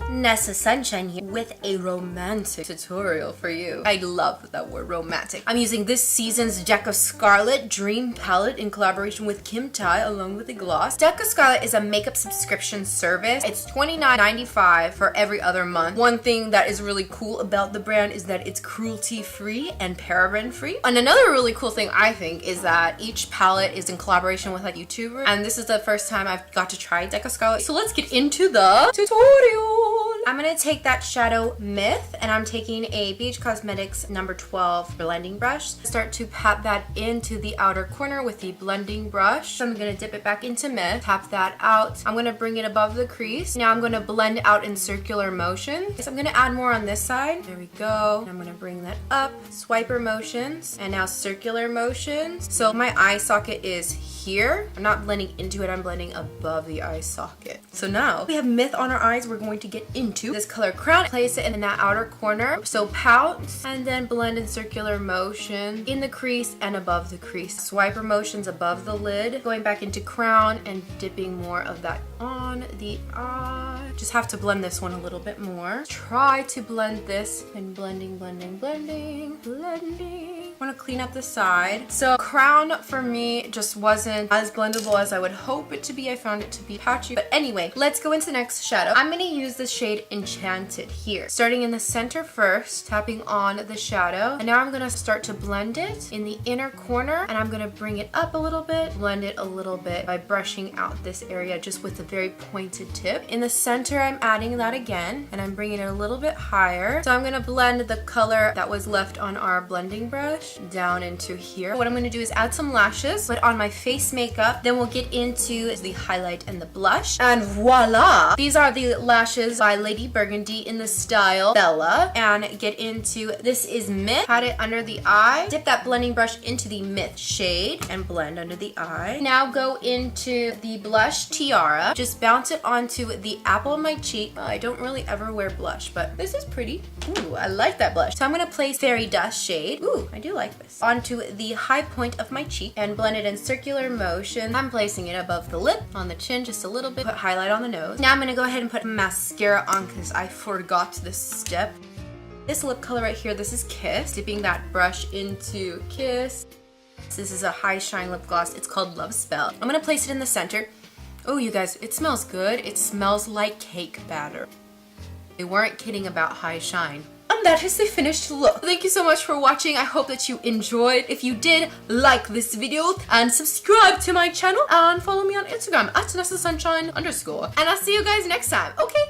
Nessa Sunshine here with a romantic tutorial for you. I love that word, romantic. I'm using this season's Deck of Scarlett Dream Palette in collaboration with Kim Tai along with a gloss. Deck of Scarlett is a makeup subscription service. It's $29.95 for every other month. One thing that is really cool about the brand is that it's cruelty-free and paraben-free. And another really cool thing I think is that each palette is in collaboration with a YouTuber, and this is the first time I've got to try Deck of Scarlett. So let's get into the tutorial. I'm gonna take that shadow Myth, and I'm taking a BH Cosmetics number 12 blending brush. Start to pat that into the outer corner with the blending brush. So I'm gonna dip it back into Myth, tap that out. I'm gonna bring it above the crease. Now I'm gonna blend out in circular motion. So I'm gonna add more on this side. There we go. I'm gonna bring that up, swiper motions, and now circular motions. So my eye socket is here. I'm not blending into it, I'm blending above the eye socket. So now we have Myth on our eyes. We're going to get into this color Crown. Place it in that outer corner. So pout and then blend in circular motion in the crease and above the crease. Swiper motions above the lid. Going back into Crown and dipping more of that on the eye. Just have to blend this one a little bit more. Try to blend this and blending. Want to clean up the side. So Crown for me just wasn't as blendable as I would hope it to be. I found it to be patchy. But anyway, let's go into the next shadow. I'm going to use the shade Enchanted here. Starting in the center first, tapping on the shadow. And now I'm going to start to blend it in the inner corner. And I'm going to bring it up a little bit, blend it a little bit by brushing out this area just with a very pointed tip. In the center, I'm adding that again. And I'm bringing it a little bit higher. So I'm going to blend the color that was left on our blending brush down into here. What I'm going to do is add some lashes, put on my face makeup, then we'll get into the highlight and the blush, and voila! These are the lashes by Lady Burgundy in the style Bella, and get into, this is Myth, pat it under the eye, dip that blending brush into the Myth shade, and blend under the eye. Now go into the blush Tiara, just bounce it onto the apple of my cheek. I don't really ever wear blush, but this is pretty. Ooh, I like that blush. So I'm going to place Fairy Dust shade. Ooh, I do like this. Onto the high point of my cheek and blend it in circular motion. I'm placing it above the lip, on the chin just a little bit, put highlight on the nose. Now I'm going to go ahead and put mascara on because I forgot this step. This lip color right here, this is Kiss. Dipping that brush into Kiss. This is a high shine lip gloss. It's called Love Spell. I'm going to place it in the center. Oh, you guys, it smells good. It smells like cake batter. They weren't kidding about high shine. And that is the finished look. Thank you so much for watching. I hope that you enjoyed. If you did, like this video and subscribe to my channel and follow me on Instagram at @NessaSunshine_. And I'll see you guys next time. Okay,